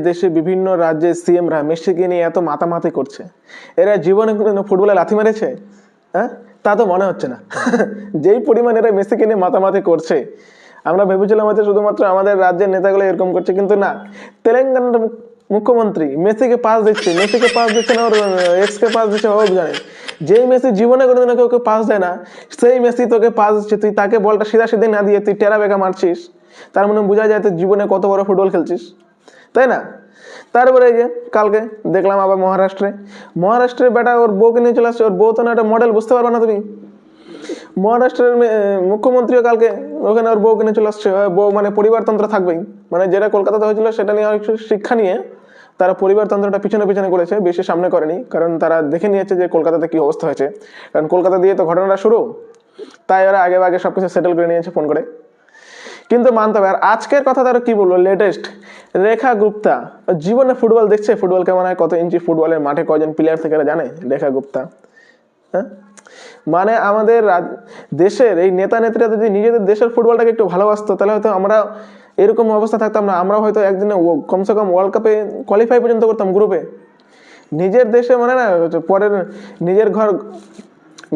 দেশে বিভিন্ন রাজ্যের সিএমরা মেসিকে নিয়ে এত মাতামাতি করছে, এরা জীবনে কোনো ফুটবলে লাথি মেরেছে? হ্যাঁ, তা তো মনে হচ্ছে না। যেই পরিমাণ এরা মেসিকে নিয়ে মাতামাতি করছে, আমরা ভেবেছিলাম হয়তো শুধুমাত্র আমাদের রাজ্যের নেতাগুলো এরকম করছে, কিন্তু না। তেলেঙ্গানার মুখ্যমন্ত্রী মেসিকে পাস দিচ্ছে, মেসিকে পাস দিচ্ছে না, ওর এক্সকে পাস দিচ্ছে, ও জানে। যেই মেসি জীবনে কোনোদিন ওকে পাস দেয় না, সেই মেসি তোকে পাস দিচ্ছে, তুই তাকে বলটা সিধা সিধে না দিয়ে তুই টেরা বেকা মারছিস। তার মানে বোঝা যায় তুই জীবনে কত বড় ফুটবল খেলছিস, তাই না? তারপরে এই যে কালকে দেখলাম আবার মহারাষ্ট্রের বেটা ওর বউকে নিয়ে চলে আসছে। ওর বউ তো না একটা মডেল, বুঝতে পারবে না তুমি? মহারাষ্ট্রের মুখ্যমন্ত্রীও কালকে ওখানে ওর বউকে নিয়ে চলে আসছে। বউ মানে পরিবারতন্ত্র থাকবেই, মানে যেটা কলকাতাতে হয়েছিল সেটা নিয়ে একটু শিক্ষা নিয়ে তারা পরিবারতন্ত্রটা পিছনে পিছনে করেছে, বেশি সামনে করেনি, কারণ তারা দেখে নিয়েছে যে কলকাতাতে কি অবস্থা হয়েছে। কারণ কলকাতা দিয়ে তো ঘটনাটা শুরু, তাই ওরা আগে আগে সবকিছু সেটেল করে নিয়েছে ফোন করে। কিন্তু মানতে হবে। আর আজকের কথা তারা কি বললো, লেটেস্ট রেখা গুপ্তা জীবনে ফুটবল দেখছে, ফুটবল কেমন হয়, কত ইঞ্চি ফুটবলের মাঠে কজন প্লেয়ার থেকে জানে রেখা গুপ্তা। হ্যাঁ, মানে আমাদের দেশের এই নেতা নেত্রীরা যদি নিজেদের দেশের ফুটবলটাকে একটু ভালোবাসতো, তাহলে হয়তো আমরা এরকম অবস্থা থাকতাম না। আমরা হয়তো একদিনে কমসে কম ওয়ার্ল্ড কাপে কোয়ালিফাই পর্যন্ত করতাম গ্রুপে। নিজের দেশে মানে না, পরের নিজের ঘর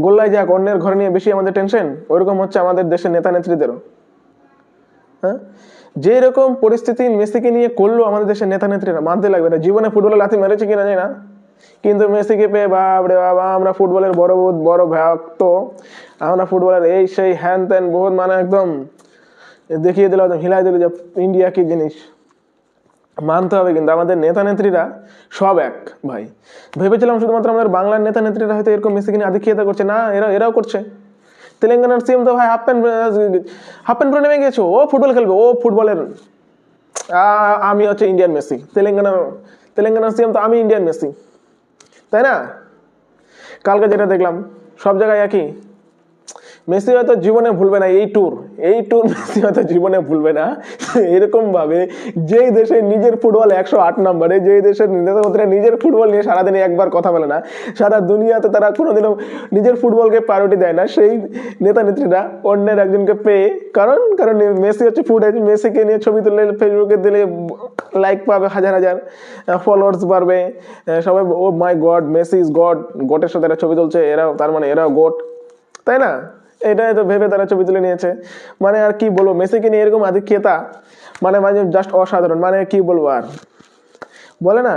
গোল্লায় যাক, অন্যের ঘর নিয়ে বেশি আমাদের টেনশন, ওইরকম হচ্ছে আমাদের দেশের নেতা নেত্রীদেরও। হ্যাঁ, যে রকম পরিস্থিতি মেসিকে নিয়ে করলো আমাদের দেশের নেতা নেত্রীরা, মানতে লাগবে না। জীবনে ফুটবলে লাথি মেরেছে কিনা জানি না, কিন্তু মেসিকে পেয়ে বাপরে বাবা, আমরা ফুটবলের বড় ভক্ত, আমরা ফুটবলের এই সেই হ্যান ত্যান বহুত, মানে একদম দেখিয়ে দিল, একদম হিলাই দিল যে ইন্ডিয়া কি জিনিস। মানতে হবে কিন্তু আমাদের নেতা নেত্রীরা সব এক ভাই। ভেবেছিলাম শুধুমাত্র আমাদের বাংলার নেতা নেত্রীরা হয়তো এরকম মেসিকে নিয়ে আধিক্যতা করছে, না, এরাও করছে। তেলেঙ্গানার সিএম তো ভাই হাফ প্যান্ট পরে নেমে গেছো, ও ফুটবল খেলবে, ও ফুটবলের আমি হচ্ছে ইন্ডিয়ান মেসি। তেলেঙ্গানার সিএম তো আমি ইন্ডিয়ান মেসি, তাই না? কালকে যেটা দেখলাম সব জায়গায় একই। মেসি হয়তো জীবনে ভুলবে না এই ট্যুর মেসি হয়তো জীবনে ভুলবে না। এরকম ভাবে যেই দেশে নিজের ফুটবল 108 নম্বরে, যেই দেশের নেতামন্ত্রীরা নিজের ফুটবল নিয়ে সারাদিনে একবার কথা বলে না, সারা দুনিয়াতে তারা কোনোদিনও নিজের ফুটবলকে প্রায়োরিটি দেয় না, সেই নেতা নেত্রীরা অন্যের একজনকে পেয়ে, কারণ মেসি হচ্ছে ফুটেজ, মেসিকে নিয়ে ছবি তুললে ফেসবুকে দিলে লাইক পাবে, হাজার হাজার ফলোয়ার্স বাড়বে, সবাই ও মাই গড মেসি ইজ গড, গটের সাথে এরা ছবি তুলছে, এরা তার মানে এরাও গোট, তাই না? এটাই তো ভেবে তারা ছবি তুলে নিয়েছে। মানে আর কি বলবো, মেসিকে নিয়ে এরকম আধিক্যতা, মানে মানে জাস্ট অসাধারণ। মানে কি বলবো আর, বলে না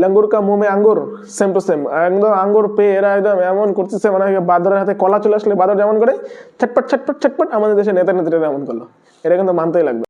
লঙ্গুর কা মুহ মে আঙ্গুর, সেম টু সেম, একদম আঙ্গুর পেয়ে এরা একদম এমন করতেছে, মানে বাদরের হাতে কলা চলে আসলে বাদর যেমন করে ছটপট ছটপট ছটপট, আমাদের দেশে নেতা নেত্রীরা এমন করলো। এটা কিন্তু মানতেই লাগবে।